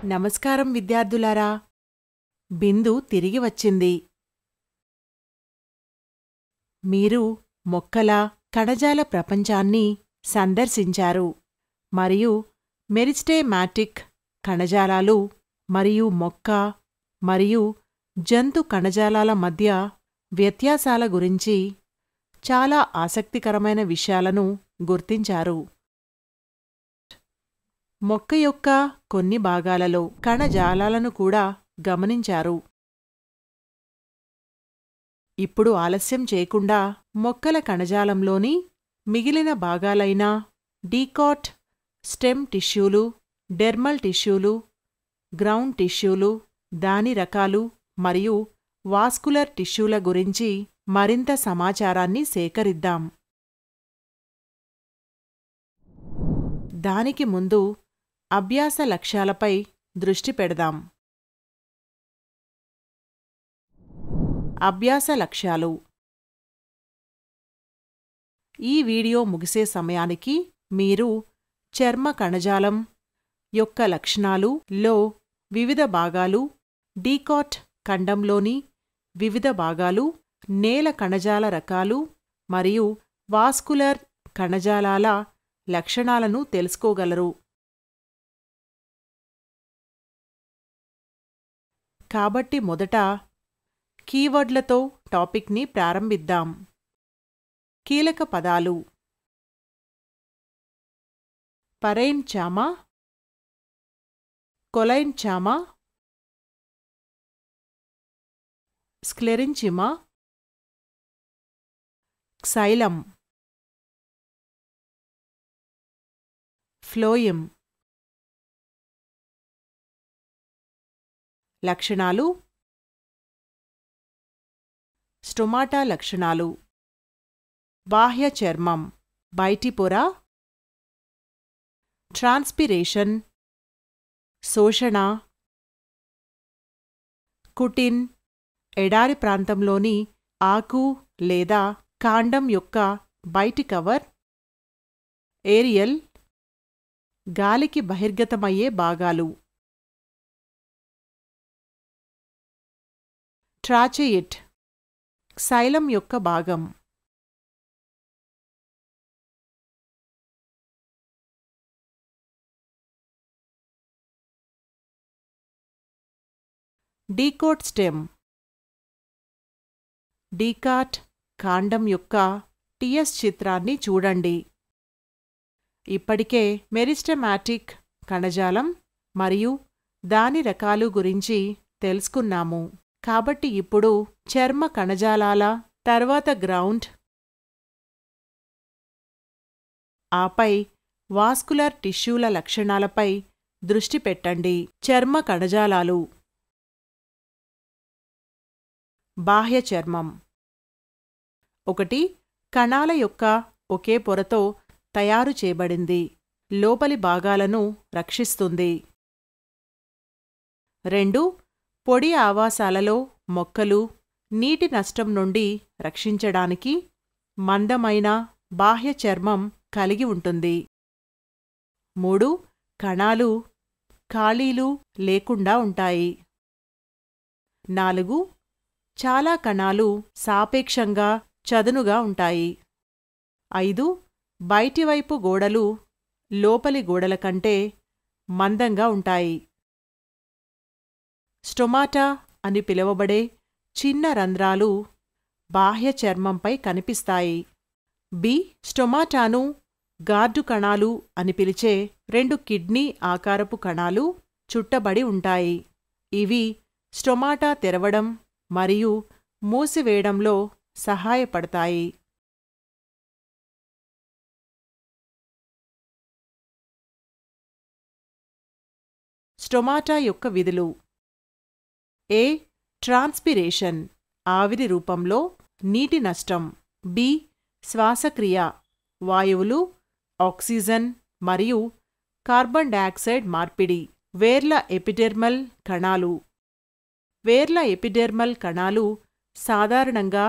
నమస్కారం విద్యార్థులారా. బిందు తిరిగి వచ్చింది. మీరు మొక్కల కణజాల ప్రపంచాన్ని సందర్శించారు మరియు మెరిస్టెమాటిక్ కణజాలాలు మరియు మొక్క మరియు జంతు కణజాలాల మధ్య వ్యత్యాసాల గురించి చాలా ఆసక్తికరమైన విషయాలను గుర్తించారు. మొక్క యొక్క కొన్ని భాగాలలో కణజాలాలను కూడా గమనించారు. ఇప్పుడు ఆలస్యం చేయకుండా మొక్కల కణజాలంలోని మిగిలిన భాగాలైన డీకాట్, స్టెమ్ టిష్యూలు, డెర్మల్ టిష్యూలు, గ్రౌండ్ టిష్యూలు, దాని రకాలు మరియు వాస్కులర్ టిష్యూల గురించి మరింత సమాచారాన్ని సేకరిద్దాం. దానికి ముందు అభ్యాస లక్ష్యాలపై దృష్టి పెడదాం. అభ్యాస లక్ష్యాలు. ఈ వీడియో ముగిసే సమయానికి మీరు చర్మ కణజాలం యొక్క లక్షణాలు లో వివిధ భాగాలు, డీకాట్ ఖండంలోని వివిధ భాగాలు, నేల కణజాల రకాలు మరియు వాస్కులర్ కణజాలాల లక్షణాలను తెలుసుకోగలరు. కాబట్టి మొదట కీవర్డ్లతో టాపిక్ని ప్రారంభిద్దాం. కీలక పదాలు: పరైన్చామా, కొలైన్చామా, స్క్లెరించిమా, క్సైలం, ఫ్లోయిమ్. లక్షణాలు. స్టొమాటా లక్షణాలు: బాహ్య చర్మం, బయటి పొర, ట్రాన్స్పిరేషన్, శోషణ, కుటిన్, ఎడారి ప్రాంతంలోని ఆకు లేదా కాండం యొక్క బయటి కవర్, ఏరియల్, గాలికి బహిర్గతమయ్యే భాగాలు. ట్రాచెయిట్, క్సైలం యొక్క భాగం. డీకాట్ స్టెమ్, డీకాట్ కాండం యొక్క టిఎస్ చిత్రాన్ని చూడండి. ఇప్పటికే మెరిస్టెమాటిక్ కణజాలం మరియు దాని రకాలు గురించి తెలుసుకున్నాము. కాబట్టి ఇప్పుడు చర్మ కణజాలాల, తర్వాత గ్రౌండ్, ఆపై వాస్కులర్ టిష్యూల లక్షణాలపై దృష్టి పెట్టండి. చర్మ కణజాలాలు. బాహ్య చర్మం. 1. కణాల యొక్క ఒకే పొరతో తయారు చేయబడింది, లోపలి భాగాలను రక్షిస్తుంది. 2. పొడి ఆవాసాలలో మొక్కలు నీటి నష్టం నుండి రక్షించడానికి మందమైన బాహ్య చర్మం కలిగి ఉంటుంది. 3. కణాలు ఖాళీలు లేకుండా ఉంటాయి. 4. చాలా కణాలు సాపేక్షంగా చదునుగా ఉంటాయి. 5. బయటివైపు గోడలు లోపలి గోడల కంటే మందంగా ఉంటాయి. స్టొమాటా అని పిలువబడే చిన్న రంధ్రాలు బాహ్య చర్మంపై కనిపిస్తాయి. బి. స్టొమాటాను గార్డు కణాలు అని పిలిచే 2 కిడ్నీ ఆకారపు కణాలు చుట్టబడి ఉంటాయి. ఇవి స్టొమాటా తెరవడం మరియు మూసివేయడంలో సహాయపడతాయి. స్టొమాటా యొక్క విధులు: ఏ. ట్రాన్స్పిరేషన్, ఆవిరి రూపంలో నీటి నష్టం. బి. శ్వాసక్రియ, వాయువులు, ఆక్సిజన్ మరియు కార్బన్ డయాక్సైడ్ మార్పిడి. వేర్ల ఎపిడెర్మల్ కణాలు. వేర్ల ఎపిడెర్మల్ కణాలు సాధారణంగా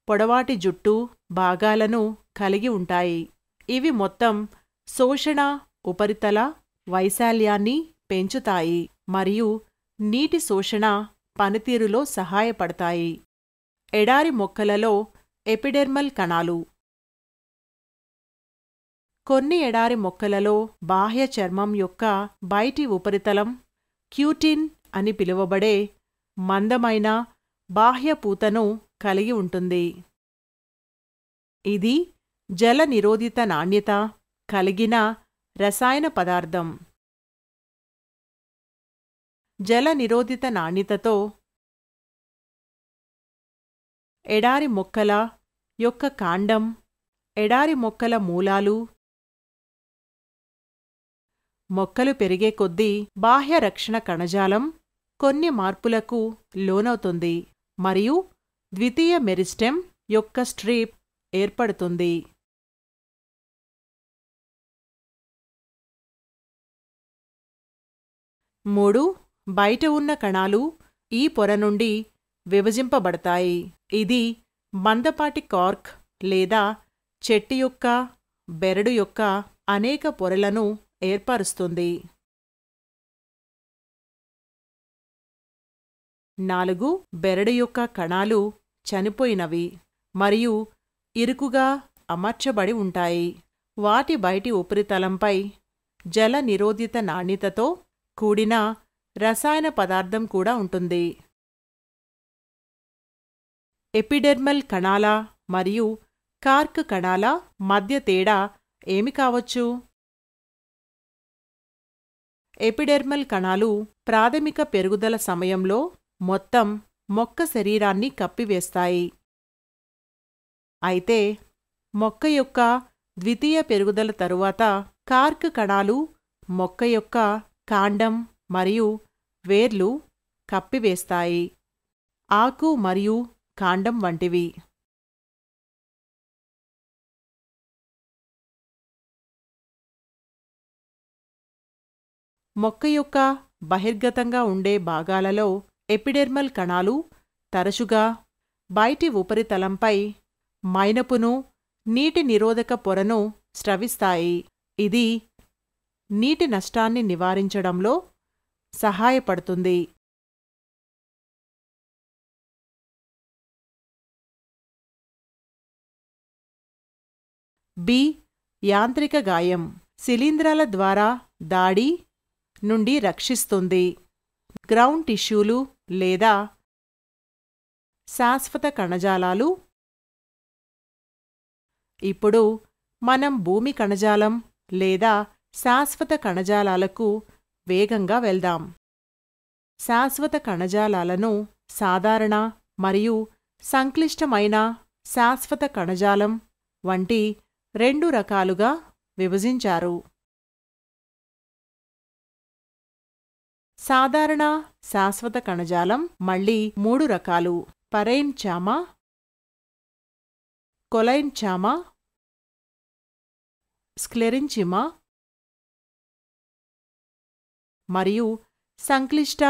పొడవాటి జుట్టు భాగాలను కలిగి ఉంటాయి. ఇవి మొత్తం శోషణ ఉపరితల వైశాల్యాన్ని పెంచుతాయి. మరియు నీటి శోషణ పనితీరులో సహాయపడతాయి. ఎడారి మొక్కలలో ఎపిడెర్మల్ కణాలు. కొన్ని ఎడారి మొక్కలలో బాహ్య చర్మం యొక్క బయటి ఉపరితలం క్యూటిన్ అని పిలువబడే మందమైన బాహ్య పూతను కలిగి ఉంటుంది. ఇది జల నిరోధిత నాణ్యత కలిగిన రసాయన పదార్థం. జల నిరోధిత నాణ్యతతో ఎడారి మొక్కల యొక్క కాండం, ఎడారి మొక్కల మూలాలు, మొక్కలు పెరిగే కొద్దీ బాహ్య రక్షణ కణజాలం కొన్ని మార్పులకు లోనవుతుంది మరియు ద్వితీయ మెరిస్టెమ్ యొక్క స్ట్రిప్ ఏర్పడుతుంది. మూడు, బయట ఉన్న కణాలు ఈ పొర నుండి విభజింపబడతాయి. ఇది మందపాటి కార్క్ లేదా చెట్టు యొక్క బెరడు యొక్క అనేక పొరలను ఏర్పరుస్తుంది. 4. బెరడు యొక్క కణాలు చనిపోయినవి మరియు ఇరుకుగా అమర్చబడి ఉంటాయి. వాటి బయటి ఉపరితలంపై జల నిరోధిత నాణ్యతతో కూడిన రసాయన పదార్థం కూడా ఉంటుంది. ఎపిడెర్మల్ కణాల మరియు కార్క్ కణాల మధ్య తేడా ఏమి కావచ్చు? ఎపిడెర్మల్ కణాలు ప్రాథమిక పెరుగుదల సమయంలో మొత్తం మొక్క శరీరాన్ని కప్పివేస్తాయి. అయితే మొక్క యొక్క ద్వితీయ పెరుగుదల తరువాత కార్క్ కణాలు మొక్క యొక్క కాండం మరియు వేర్లు కప్పివేస్తాయి. ఆకు మరియు కాండం వంటివి. మొక్క యొక్క బహిర్గతంగా ఉండే భాగాలలో ఎపిడెర్మల్ కణాలు తరచుగా బయటి ఉపరితలంపై మైనపును, నీటి నిరోధక పొరను స్రవిస్తాయి. ఇది నీటి నష్టాన్ని నివారించడంలో సహాయపడుతుంది. బి. యాంత్రిక గాయం శిలీంధ్రాల ద్వారా దాడి నుండి రక్షిస్తుంది. గ్రౌండ్ టిష్యూలు లేదా శాశ్వత కణజాలాలు. ఇప్పుడు మనం భూమి కణజాలం లేదా శాశ్వత కణజాలాలకు వేగంగా వెళ్దాం. శాశ్వత కణజాలాలను సాధారణ మరియు సంక్లిష్టమైన శాశ్వత కణజాలం వంటి 2 రకాలుగా విభజించారు. సాధారణ శాశ్వత కణజాలం మళ్ళీ 3 రకాలు: పరైన్చామా, కొలైన్చామా, స్క్లెరెంచిమా మరియు సంక్లిష్ట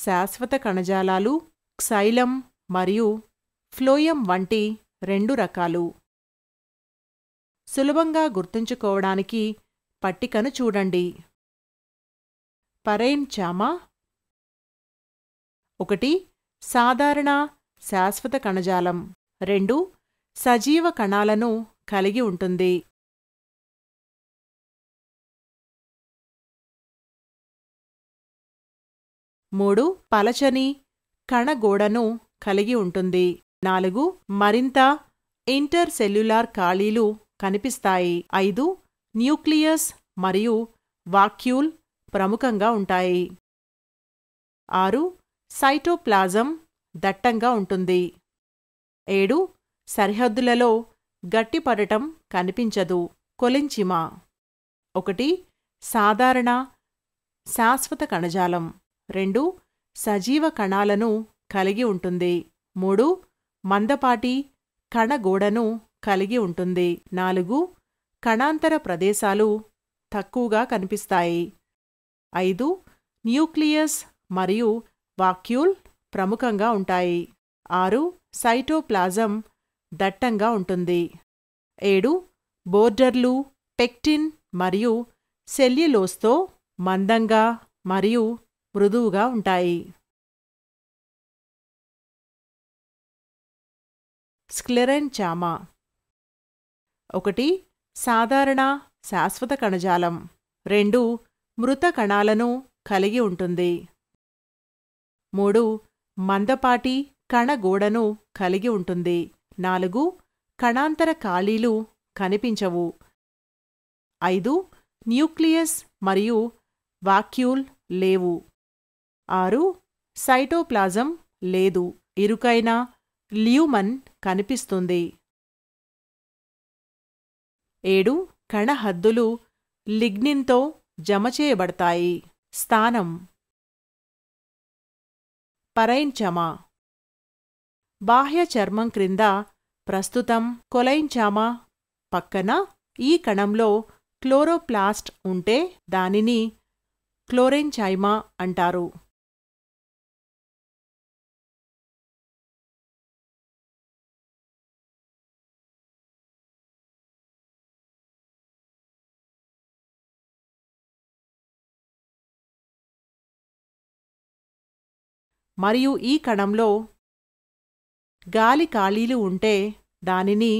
శాశ్వత కణజాలాలు క్సైలం మరియు ఫ్లోయం వంటి 2 రకాలు. సులభంగా గుర్తుంచుకోవడానికి పట్టికను చూడండి. పరైన్చామా 1. సాధారణ శాశ్వత కణజాలం 2. సజీవ కణాలను కలిగి ఉంటుంది. 3. పలచని కణగోడను కలిగి ఉంటుంది. 4. మరింత ఇంటర్సెల్యులార్ ఖాళీలు కనిపిస్తాయి. 5. న్యూక్లియస్ మరియు వాక్యూల్ ప్రముఖంగా ఉంటాయి. 6. సైటోప్లాజం దట్టంగా ఉంటుంది. 7. సరిహద్దులలో గట్టిపడటం కనిపించదు. కొలెంచిమా 1. సాధారణ శాశ్వత కణజాలం 2. సజీవ కణాలను కలిగి ఉంటుంది. 3. మందపాటి కణగోడను కలిగి ఉంటుంది. 4. కణాంతర ప్రదేశాలు తక్కువగా కనిపిస్తాయి. 5. న్యూక్లియస్ మరియు వాక్యూల్ ప్రముఖంగా ఉంటాయి. 6. సైటోప్లాజం దట్టంగా ఉంటుంది. 7. బోర్డర్లు పెక్టిన్ మరియు సెల్యులోస్తో మందంగా మరియు మృదువుగా ఉంటాయి. స్క్లెరెన్చామా 1 సాధారణ శాశ్వత కణజాలం. 2 మృత కణాలను కలిగి ఉంటుంది. 3 మందపాటి కణగోడను కలిగి ఉంటుంది. 4 కణాంతర ఖాళీలు కనిపించవు. 5 న్యూక్లియస్ మరియు వాక్యూల్ లేవు. 6 సైటోప్లాజం లేదు. ఇరుకైన ల్యూమన్ కనిపిస్తుంది. 7 కణహద్దులు లిగ్నిన్తో జమచేయబడతాయి. స్థానం పరైన్చామా బాహ్య చర్మం క్రింద ప్రస్తుతం కొలైన్చామా పక్కన ఈ కణంలో క్లోరోప్లాస్ట్ ఉంటే దానిని క్లోరెన్చైమా అంటారు. మరియు ఈ కణంలో గాలి ఖాళీలు ఉంటే దానిని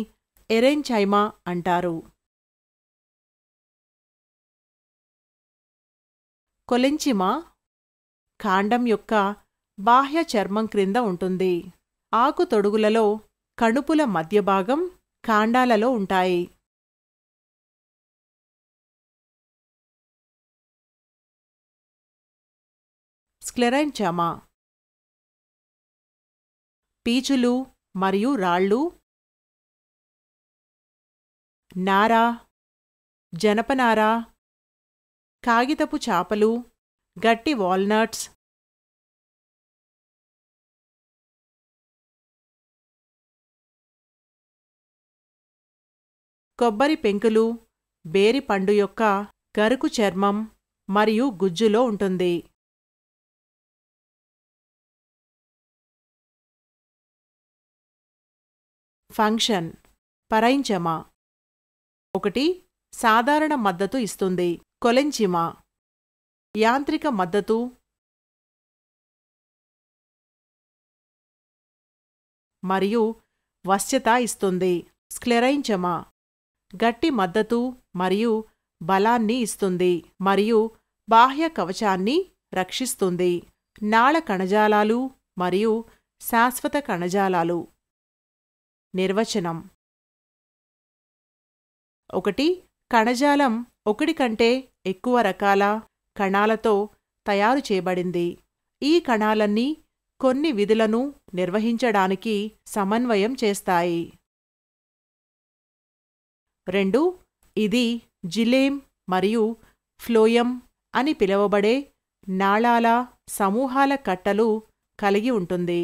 ఎరెన్చైమా అంటారు. కొలెంచిమా కాండం యొక్క బాహ్య చర్మం క్రింద ఉంటుంది. ఆకు తొడుగులలో కణుపుల మధ్యభాగం కాండాలలో ఉంటాయి. స్క్లెరైన్చామా పీచులు మరియు రాళ్ళు, నార, జనపనార, కాగితపు చాపలు, గట్టి వాల్నట్స్, కొబ్బరి పెంకులు, బేరి పండు యొక్క గరుకు చర్మం మరియు గుజ్జులో ఉంటుంది. ఫంక్షన్ పరైన్చమా 1 సాధారణ మద్దతు ఇస్తుంది. కొలెంచిమా యాంత్రిక మద్దతు మరియు వశ్యత ఇస్తుంది. స్క్లెరైన్చమా గట్టి మద్దతు మరియు బలాన్ని ఇస్తుంది మరియు బాహ్య కవచాన్ని రక్షిస్తుంది. నాళ కణజాలాలు మరియు శాశ్వత కణజాలాలు. నిర్వచనం 1 కణజాలం 1 కంటే ఎక్కువ రకాల కణాలతో తయారు చేయబడింది. ఈ కణాలన్నీ కొన్ని విధులను నిర్వహించడానికి సమన్వయం చేస్తాయి. 2 ఇది జిలేమ్ మరియు ఫ్లోయం అని పిలువబడే నాళాల సమూహాల కట్టలు కలిగి ఉంటుంది.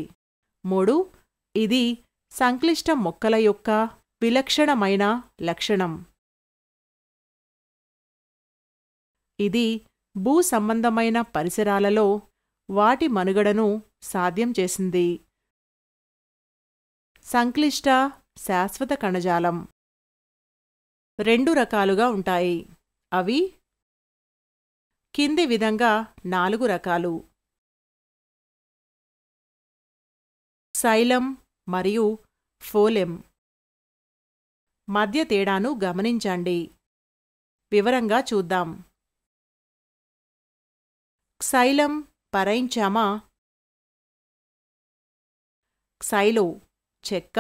3 ఇది సంక్లిష్ట మొక్కల యొక్క విలక్షణమైన లక్షణం. ఇది భూసంబంధమైన పరిసరాలలో వాటి మనుగడను సాధ్యం చేసింది. సంక్లిష్ట శాశ్వత కణజాలం 2 రకాలుగా ఉంటాయి. అవి కింది విధంగా 4 రకాలు. సైలం మరియు ఫోలెం. మధ్య తేడాను గమనించండి. వివరంగా చూద్దాం. క్సైలం పరైన్చామా క్సైలో చెక్క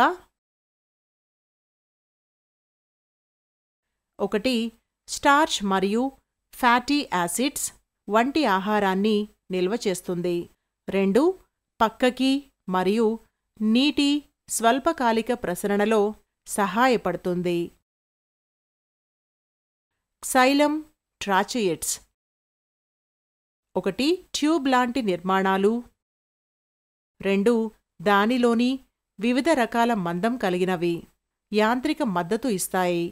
1 స్టార్చ్ మరియు ఫ్యాటీ యాసిడ్స్ వంటి ఆహారాన్ని నిల్వ చేస్తుంది. 2 పక్కకి మరియు నీటి స్వల్పకాలిక ప్రసరణలో సహాయపడుతుంది. క్సైలం ట్రాచియెట్స్ 1 ట్యూబ్ లాంటి నిర్మాణాలు. 2 దానిలోని వివిధ రకాల మందం కలిగినవి యాంత్రిక మద్దతు ఇస్తాయి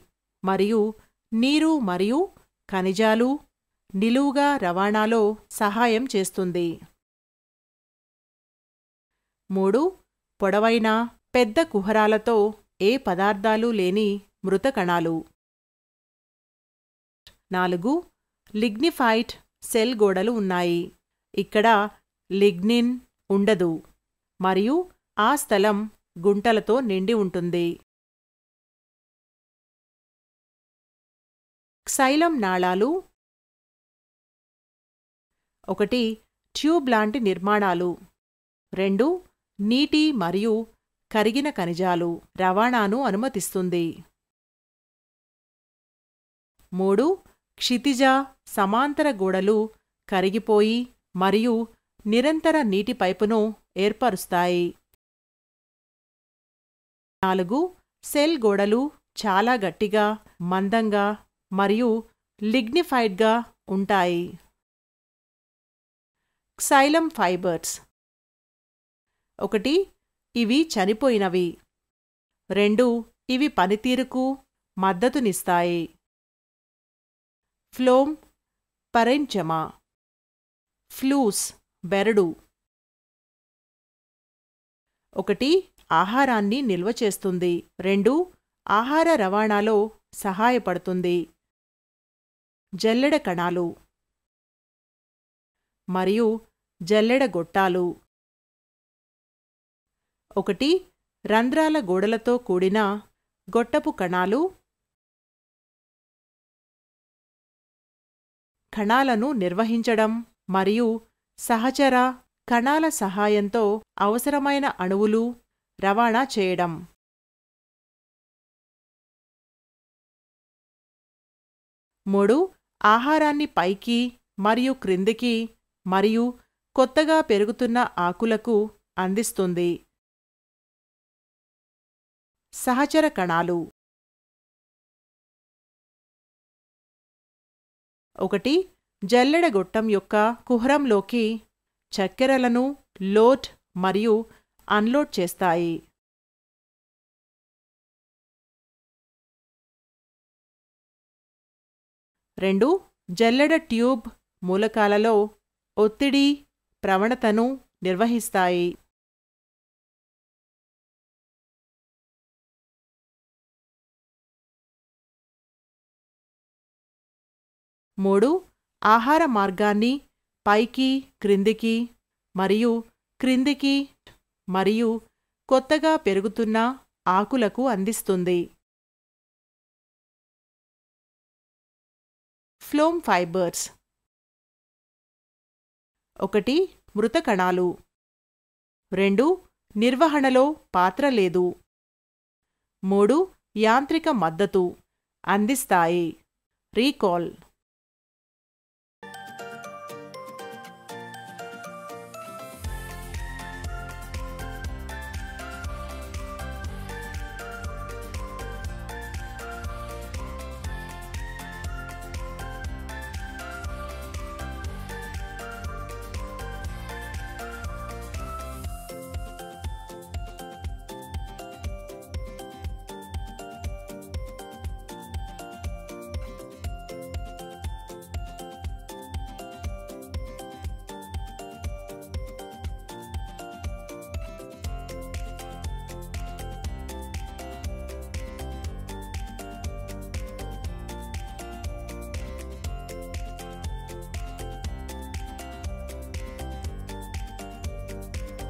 మరియు నీరు మరియు ఖనిజాలు నిలువుగా రవాణాలో సహాయం చేస్తుంది. 3 పొడవైన పెద్ద కుహరాలతో ఏ పదార్థాలు లేని మృత కణాలు. 4 లిగ్నిఫైడ్ సెల్ గోడలు ఉన్నాయి. ఇక్కడ లిగ్నిన్ ఉండదు మరియు ఆ స్థలం గుంటలతో నిండి ఉంటుంది. క్సైలం నాళాలు 1. ట్యూబ్ లాంటి నిర్మాణాలు. 2. నీటి మరియు కరిగిన ఖనిజాలు రవాణాను అనుమతిస్తుంది. 3. క్షితిజ సమాంతర గోడలు కరిగిపోయి మరియు నిరంతర నీటి పైపును ఏర్పరుస్తాయి. 4. సెల్ గోడలు చాలా గట్టిగా, మందంగా మరియు లిగ్నిఫైడ్గా ఉంటాయి. క్సైలం ఫైబర్స్. 1. ఇవి చనిపోయినవి. 2. ఇవి పనితీరుకు మద్దతునిస్తాయి. ఫ్లోమ్ పరెంచెమా. ఫ్లూస్ బెరడు. 1. ఆహారాన్ని నిల్వ చేస్తుంది. 2. ఆహార రవాణాలో సహాయపడుతుంది. జల్లెడ కణాలు మరియు జల్లెడ గొట్టాలు. 1. రంధ్రాల గోడలతో కూడిన గొట్టపు కణాలు కణాలను నిర్వహించడం మరియు సహచర కణాల సహాయంతో అవసరమైన అణువులు రవాణా చేయడం. 3. ఆహారాన్ని పైకి మరియు క్రిందికి మరియు కొత్తగా పెరుగుతున్న ఆకులకు అందిస్తుంది. సహచర కణాలు. 1. జల్లెడ గొట్టం యొక్క కుహరంలోకి చక్కెరలను లోడ్ మరియు అన్లోడ్ చేస్తాయి. 2. జల్లెడ ట్యూబ్ మూలకాలలో ఒత్తిడి ప్రవణతను నిర్వహిస్తాయి. 3. ఆహార మార్గాన్ని పైకి క్రిందికి మరియు క్రిందికి మరియు కొత్తగా పెరుగుతున్న ఆకులకు అందిస్తుంది. ఫ్లోమ్ ఫైబర్స్. 1. మృత కణాలు. 2. నిర్వహణలో పాత్ర లేదు. 3. యాంత్రిక మద్దతు అందిస్తాయి. రీకాల్.